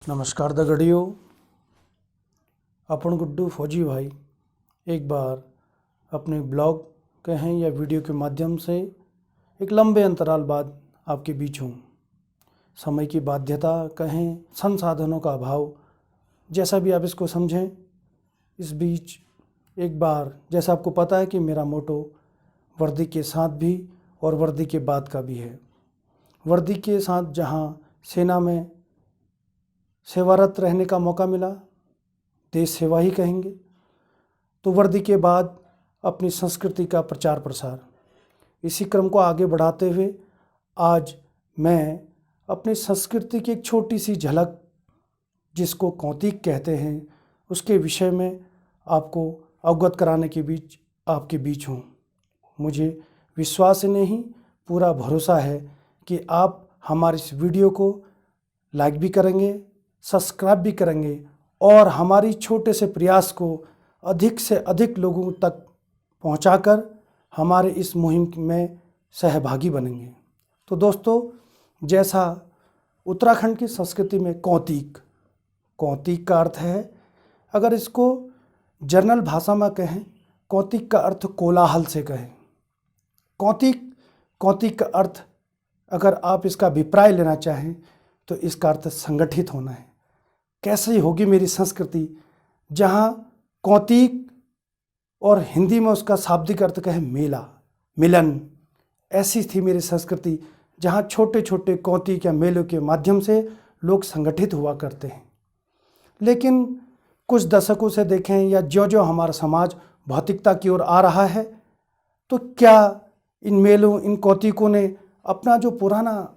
नमस्कार दगड़ियों, अपन गुड्डू फौजी भाई एक बार अपने ब्लॉग कहें या वीडियो के माध्यम से एक लंबे अंतराल बाद आपके बीच हूँ। समय की बाध्यता कहें, संसाधनों का अभाव, जैसा भी आप इसको समझें, इस बीच एक बार जैसा आपको पता है कि मेरा मोटो वर्दी के साथ भी और वर्दी के बाद का भी है। वर्दी के साथ जहाँ सेना में सेवारत रहने का मौका मिला, देश सेवा ही कहेंगे, तो वर्दी के बाद अपनी संस्कृति का प्रचार प्रसार, इसी क्रम को आगे बढ़ाते हुए आज मैं अपनी संस्कृति की एक छोटी सी झलक, जिसको कौतिक कहते हैं, उसके विषय में आपको अवगत कराने के बीच आपके बीच हूँ। मुझे विश्वास नहीं, पूरा भरोसा है कि आप हमारे इस वीडियो को लाइक भी करेंगे, सब्सक्राइब भी करेंगे और हमारी छोटे से प्रयास को अधिक से अधिक लोगों तक पहुंचाकर हमारे इस मुहिम में सहभागी बनेंगे। तो दोस्तों, जैसा उत्तराखंड की संस्कृति में कौतिक का अर्थ है, अगर इसको जर्नल भाषा में कहें, कौतिक का अर्थ कोलाहल से कहें। कौतिक का अर्थ अगर आप इसका अभिप्राय लेना चाहें तो इसका अर्थ संगठित होना है। कैसे होगी मेरी संस्कृति जहाँ कौतिक और हिंदी में उसका शाब्दिक अर्थ कहें मेला, मिलन, ऐसी थी मेरी संस्कृति जहाँ छोटे छोटे कौतिक या मेलों के माध्यम से लोग संगठित हुआ करते हैं। लेकिन कुछ दशकों से देखें या ज्यों ज्यों हमारा समाज भौतिकता की ओर आ रहा है, तो क्या इन मेलों, इन कौतिकों ने अपना जो पुराना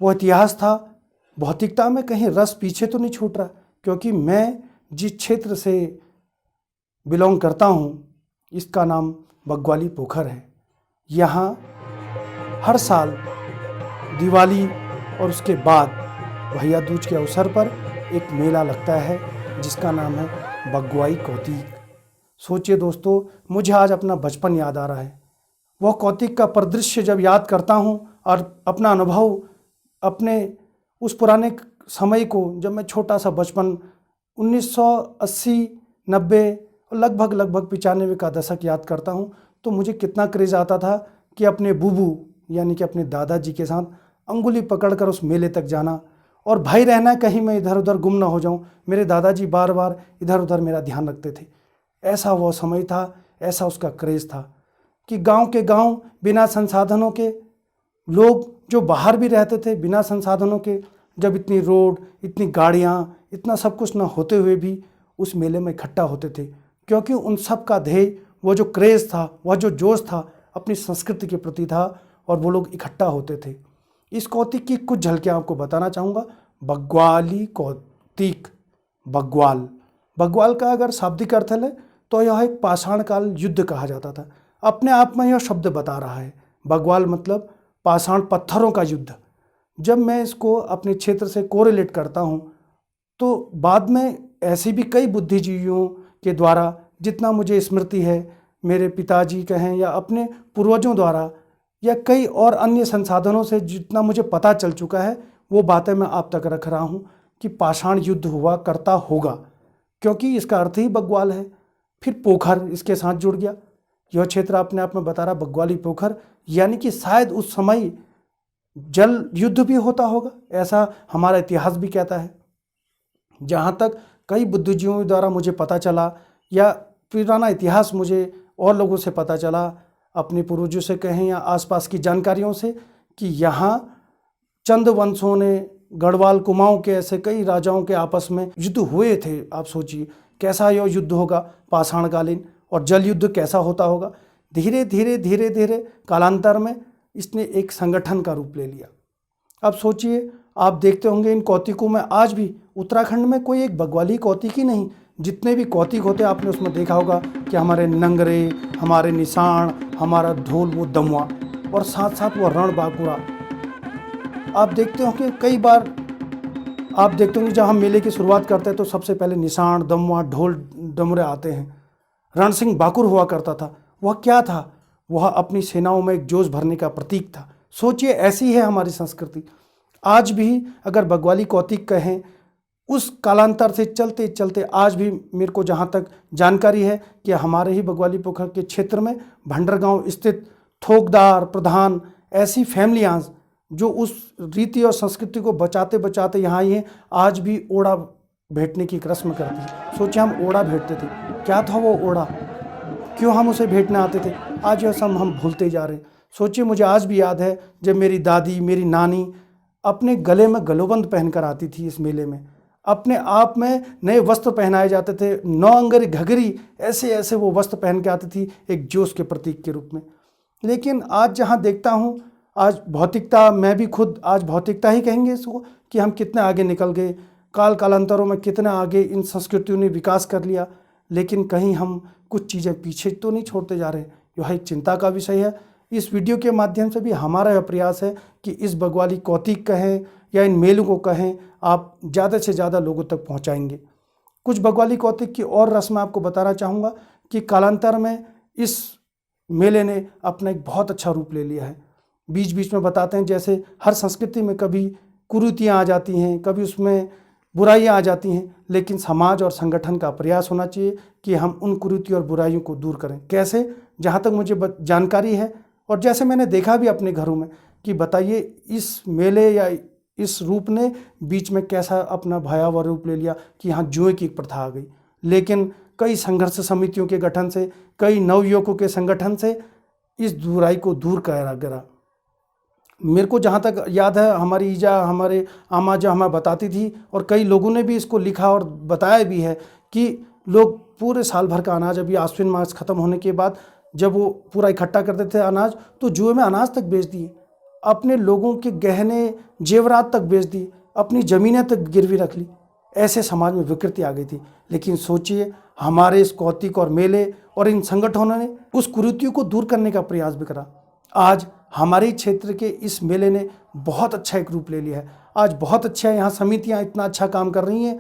वो इतिहास था, भौतिकता में कहीं रस पीछे तो नहीं छूट रहा? क्योंकि मैं जिस क्षेत्र से बिलोंग करता हूँ, इसका नाम बग्वाली पोखर है। यहाँ हर साल दिवाली और उसके बाद भैया दूज के अवसर पर एक मेला लगता है जिसका नाम है बग्वाई कौतिक। सोचिए दोस्तों, मुझे आज अपना बचपन याद आ रहा है। वह कौतिक का परिदृश्य जब याद करता हूँ और अपना अनुभव, अपने उस पुराने समय को, जब मैं छोटा सा बचपन 1980, 90 और लगभग 95 का दशक याद करता हूँ, तो मुझे कितना क्रेज़ आता था कि अपने बूबू यानी कि अपने दादाजी के साथ अंगुली पकड़कर उस मेले तक जाना और भय रहना कहीं मैं इधर उधर गुम ना हो जाऊँ। मेरे दादाजी बार बार इधर उधर मेरा ध्यान रखते थे। ऐसा वो समय था, ऐसा उसका क्रेज़ था कि गांव के गांव बिना संसाधनों के, लोग जो बाहर भी रहते थे बिना संसाधनों के, जब इतनी रोड, इतनी गाड़ियाँ, इतना सब कुछ न होते हुए भी उस मेले में इकट्ठा होते थे, क्योंकि उन सब का ध्येय, वो जो क्रेज़ था, वह जो जोश था, अपनी संस्कृति के प्रति था और वो लोग इकट्ठा होते थे। इस कौतिक की कुछ झलकियाँ आपको बताना चाहूँगा। बग्वाली कौतिक, बग्वाल का अगर शाब्दिक अर्थ ले तो यह एक पाषाण काल युद्ध कहा जाता था। अपने आप में यह शब्द बता रहा है, बग्वाल मतलब पाषाण पत्थरों का युद्ध। जब मैं इसको अपने क्षेत्र से कोरिलेट करता हूँ, तो बाद में ऐसी भी कई बुद्धिजीवियों के द्वारा, जितना मुझे स्मृति है, मेरे पिताजी कहें या अपने पूर्वजों द्वारा या कई और अन्य संसाधनों से जितना मुझे पता चल चुका है, वो बातें मैं आप तक रख रहा हूँ कि पाषाण युद्ध हुआ करता होगा, क्योंकि इसका अर्थ ही बग्वाल है। फिर पोखर इसके साथ जुड़ गया। यह क्षेत्र अपने आप में बता रहा बग्वाली पोखर, यानी कि शायद उस समय जल युद्ध भी होता होगा, ऐसा हमारा इतिहास भी कहता है। जहाँ तक कई बुद्धिजीवियों द्वारा मुझे पता चला या पुराना इतिहास मुझे और लोगों से पता चला, अपने पूर्वजों से कहें या आसपास की जानकारियों से, कि यहाँ चंद वंशों ने, गढ़वाल कुमाऊँ के ऐसे कई राजाओं के आपस में युद्ध हुए थे। आप सोचिए कैसा यह युद्ध होगा पाषाणकालीन, और जल युद्ध कैसा होता होगा। धीरे धीरे कालांतर में इसने एक संगठन का रूप ले लिया। अब सोचिए, आप देखते होंगे इन कौतिकों में आज भी उत्तराखंड में कोई एक बग्वाली कौतिक ही नहीं, जितने भी कौतिक होते हैं आपने उसमें देखा होगा कि हमारे नंगरे, हमारे निशान, हमारा ढोल, वो दमुआ, और साथ साथ वो रण बांकुड़ा। आप देखते होंगे कई बार, आप देखते होंगे जब हम मेले की शुरुआत करते हैं तो सबसे पहले निशान, दमुआ, ढोल, डमरे आते हैं। रण सिंह बाकुर हुआ करता था। वह क्या था? वह अपनी सेनाओं में एक जोश भरने का प्रतीक था। सोचिए, ऐसी है हमारी संस्कृति। आज भी अगर बग्वाली कौतिक कहें उस कालांतर से चलते चलते आज भी मेरे को जहाँ तक जानकारी है कि हमारे ही बग्वाली पोखर के क्षेत्र में भंडरगांव स्थित थोकदार प्रधान ऐसी फैमिलियाँ जो उस रीति और संस्कृति को बचाते बचाते यहाँ आई हैं, आज भी ओड़ा भेंटने की एक रस्म करती है। सोचिए हम ओड़ा भेंटते थे, क्या था वो ओड़ा, क्यों हम उसे भेंटने आते थे, आज यह सब हम भूलते जा रहे हैं। सोचिए मुझे आज भी याद है जब मेरी दादी मेरी नानी अपने गले में गलोबंद पहनकर आती थी इस मेले में, अपने आप में नए वस्त्र पहनाए जाते थे, 9 अंगरी घघरी ऐसे ऐसे वो वस्त्र पहन के आती थी एक जोश के प्रतीक के रूप में। लेकिन आज जहाँ देखता हूँ, आज भौतिकता, मैं भी खुद आज भौतिकता ही कहेंगे इसको, कि हम कितने आगे निकल गए, कालांतरों में कितना आगे इन संस्कृतियों ने विकास कर लिया, लेकिन कहीं हम कुछ चीज़ें पीछे तो नहीं छोड़ते जा रहे। यह एक चिंता का विषय है। इस वीडियो के माध्यम से भी हमारा यह प्रयास है कि इस बग्वाली कौतिक कहें या इन मेलों को कहें, आप ज़्यादा से ज़्यादा लोगों तक पहुंचाएंगे। कुछ बग्वाली कौतिक की और रस्म आपको बताना चाहूँगा कि कालांतर में इस मेले ने अपना एक बहुत अच्छा रूप ले लिया है। बीच बीच में बताते हैं, जैसे हर संस्कृति में कभी कुरीतियाँ आ जाती हैं, कभी उसमें बुराइयाँ आ जाती हैं, लेकिन समाज और संगठन का प्रयास होना चाहिए कि हम उन कुरीति और बुराइयों को दूर करें। कैसे, जहाँ तक मुझे जानकारी है और जैसे मैंने देखा भी अपने घरों में, कि बताइए इस मेले या इस रूप ने बीच में कैसा अपना भयावह रूप ले लिया कि यहाँ जुए की एक प्रथा आ गई। लेकिन कई संघर्ष समितियों के गठन से, कई नवयुवकों के संगठन से इस बुराई को दूर करा गया। मेरे को जहाँ तक याद है, हमारी ईजा, हमारे आमा जो हमें बताती थी, और कई लोगों ने भी इसको लिखा और बताया भी है कि लोग पूरे साल भर का अनाज, अभी आश्विन मास खत्म होने के बाद जब वो पूरा इकट्ठा करते थे अनाज, तो जुए में अनाज तक बेच दिए, अपने लोगों के गहने जेवरात तक बेच दिए, अपनी ज़मीनें तक गिरवी रख ली। ऐसे समाज में विकृति आ गई थी। लेकिन सोचिए हमारे इस कौतिक और मेले और इन संगठनों ने उस कुरीतियों को दूर करने का प्रयास भी करा। आज हमारे क्षेत्र के इस मेले ने बहुत अच्छा एक रूप ले लिया है। आज बहुत अच्छा है, यहाँ समितियाँ इतना अच्छा काम कर रही हैं।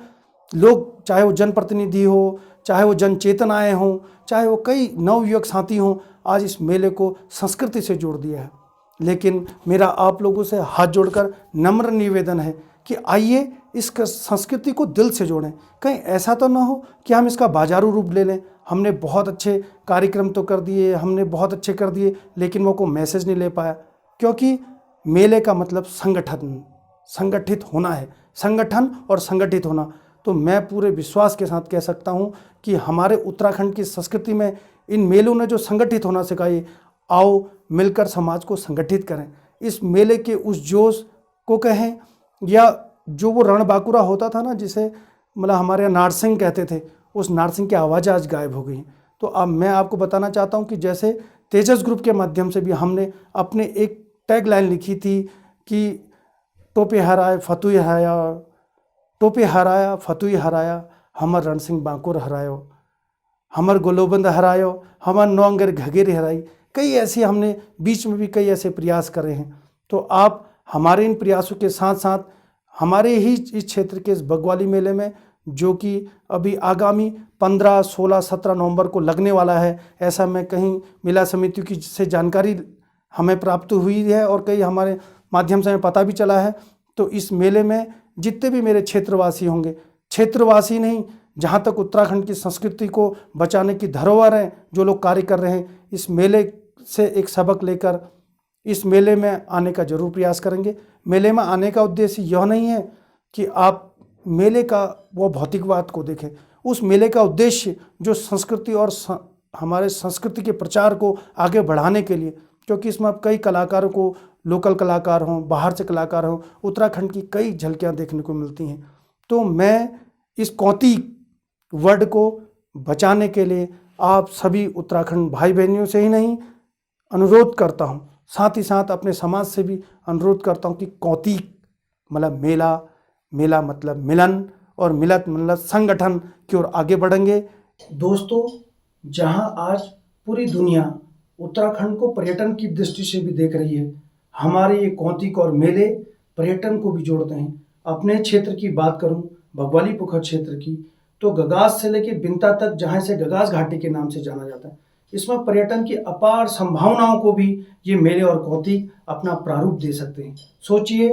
लोग, चाहे वो जनप्रतिनिधि हो, चाहे वो जन चेतनाएँ हों, चाहे वो कई नवयुवक साथी हों, आज इस मेले को संस्कृति से जोड़ दिया है। लेकिन मेरा आप लोगों से हाथ जोड़कर नम्र निवेदन है कि आइए इस संस्कृति को दिल से जोड़ें। कहीं ऐसा तो ना हो कि हम इसका बाजारू रूप ले लें। हमने बहुत अच्छे कार्यक्रम तो कर दिए, हमने बहुत अच्छे कर दिए, लेकिन वो को मैसेज नहीं ले पाया, क्योंकि मेले का मतलब संगठित होना है, संगठन और संगठित होना। तो मैं पूरे विश्वास के साथ कह सकता हूँ कि हमारे उत्तराखंड की संस्कृति में इन मेलों ने जो संगठित होना सिखाई, आओ मिलकर समाज को संगठित करें। इस मेले के उस जोश को कहें, या जो वो रणबांकुरा होता था ना, जिसे मतलब हमारे यहाँ नारसिंह कहते थे, उस नारसिंह की आवाज़ आज गायब हो गई। तो अब मैं आपको बताना चाहता हूँ कि जैसे तेजस ग्रुप के माध्यम से भी हमने अपने एक टैग लाइन लिखी थी कि टोपे हराया फतुई हराया, हमर रणसिंह बांकुर हरायो, हमर गोलोबंद हरायो, हमर 9 अंगर घघेरी हराई। कई ऐसे हमने बीच में भी कई ऐसे प्रयास करे हैं। तो आप हमारे इन प्रयासों के साथ साथ हमारे ही इस क्षेत्र के इस बग्वाली मेले में, जो कि अभी आगामी 15, 16, 17 नवंबर को लगने वाला है, ऐसा मैं कहीं मेला समिति की से जानकारी हमें प्राप्त हुई है और कई हमारे माध्यम से हमें पता भी चला है। तो इस मेले में जितने भी मेरे क्षेत्रवासी होंगे, क्षेत्रवासी नहीं, जहाँ तक उत्तराखंड की संस्कृति को बचाने की धरोहर है, जो लोग कार्य कर रहे हैं, इस मेले से एक सबक लेकर इस मेले में आने का जरूर प्रयास करेंगे। मेले में आने का उद्देश्य यह नहीं है कि आप मेले का वो भौतिकवाद को देखें। उस मेले का उद्देश्य जो संस्कृति और हमारे संस्कृति के प्रचार को आगे बढ़ाने के लिए, क्योंकि इसमें अब कई कलाकारों को, लोकल कलाकार हों, बाहर से कलाकार हों, उत्तराखंड की कई झलकियाँ देखने को मिलती हैं। तो मैं इस कौतिक वर्ड को बचाने के लिए आप सभी उत्तराखंड भाई बहनियों से ही नहीं अनुरोध करता हूँ, साथ ही साथ अपने समाज से भी अनुरोध करता हूँ कि कौतिक मतलब मेला, मेला मतलब मिलन, और मिलत मतलब संगठन की ओर आगे बढ़ेंगे। दोस्तों, जहां आज पूरी दुनिया उत्तराखंड को पर्यटन की दृष्टि से भी देख रही है, हमारे ये कौतिक और मेले पर्यटन को भी जोड़ते हैं। अपने क्षेत्र की बात करूं, बग्वाली पोखर क्षेत्र की, तो गगास से लेकर बिंता तक, जहां से गगास घाटी के नाम से जाना जाता है, इसमें पर्यटन की अपार संभावनाओं को भी ये मेले और कौतिक अपना प्रारूप दे सकते हैं। सोचिए,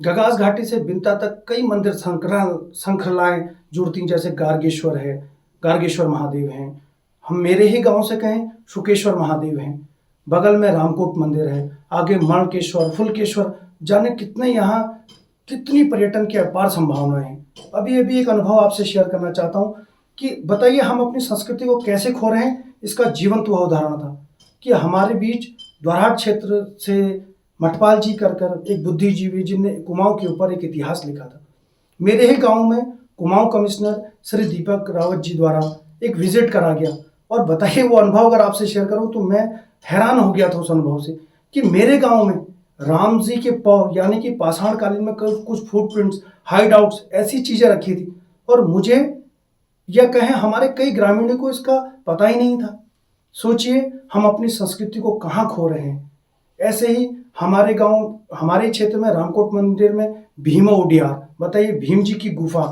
गगास घाटी से बिंता तक कई मंदिर श्रृंखलाएं जुड़ती, जैसे गार्गेश्वर है, गार्गेश्वर महादेव हैं। हम मेरे ही गांव से कहें शुकेश्वर महादेव हैं, बगल में रामकोट मंदिर है, आगे मणकेश्वर, फुलकेश्वर, जाने कितने यहाँ कितनी पर्यटन की अपार संभावनाएं हैं। अभी एक अनुभव आपसे शेयर करना चाहता हूँ कि बताइए हम अपनी संस्कृति को कैसे खो रहे हैं। इसका जीवंत वह उदाहरण था कि हमारे बीच द्वारहाट क्षेत्र से मठपाल जी कर एक बुद्धिजीवी जिनने कुमाऊं के ऊपर एक इतिहास लिखा था। मेरे ही गांव में कुमाऊं कमिश्नर श्री दीपक रावत जी द्वारा एक विजिट करा गया, और बताइए वो अनुभव अगर आपसे शेयर करूं तो मैं हैरान हो गया था उस अनुभव से कि मेरे गांव में राम जी के पौ यानी कि पाषाण कालीन में कुछ फुटप्रिंट्स, हाइड आउट्स, ऐसी चीजें रखी थी, और मुझे या कहें हमारे कई ग्रामीणों को इसका पता ही नहीं था। सोचिए हम अपनी संस्कृति को कहाँ खो रहे हैं। ऐसे ही हमारे गांव, हमारे क्षेत्र में रामकोट मंदिर में भीमा उडियार, बताइए भीम जी की गुफा,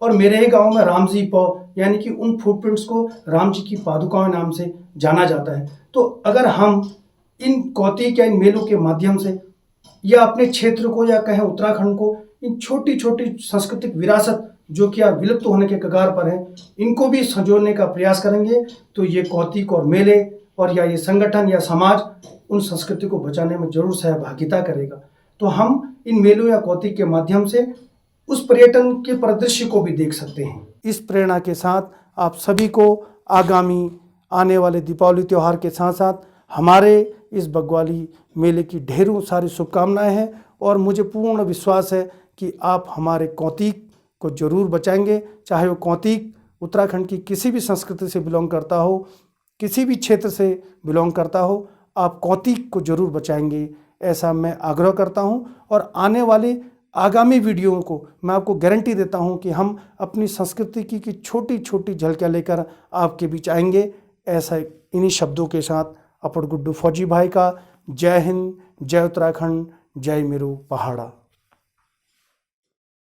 और मेरे ही गांव में राम जी पौ यानी कि उन फुटप्रिंट्स को राम जी की पादुकाओं नाम से जाना जाता है। तो अगर हम इन कौतिक या इन मेलों के माध्यम से या अपने क्षेत्र को या कहें उत्तराखंड को इन छोटी छोटी सांस्कृतिक विरासत जो कि आज विलुप्त होने के कगार पर है, इनको भी संजोने का प्रयास करेंगे तो ये कौतिक और मेले और या ये संगठन या समाज उन संस्कृति को बचाने में जरूर सहभागिता करेगा। तो हम इन मेलों या कौतिक के माध्यम से उस पर्यटन के परिदृश्य को भी देख सकते हैं। इस प्रेरणा के साथ आप सभी को आगामी आने वाले दीपावली त्यौहार के साथ साथ हमारे इस बग्वाली मेले की ढेरों सारी शुभकामनाएं हैं, और मुझे पूर्ण विश्वास है कि आप हमारे कौतिक को जरूर बचाएंगे, चाहे वो कौतिक उत्तराखंड की किसी भी संस्कृति से बिलोंग करता हो, किसी भी क्षेत्र से बिलोंग करता हो, आप कौतिक को जरूर बचाएंगे, ऐसा मैं आग्रह करता हूं। और आने वाले आगामी वीडियो को मैं आपको गारंटी देता हूं कि हम अपनी संस्कृति की छोटी छोटी झलकियां लेकर आपके बीच आएंगे। ऐसा इन्हीं शब्दों के साथ अपन गुड्डू फौजी भाई का जय हिंद, जय उत्तराखंड, जय मेरू पहाड़ा।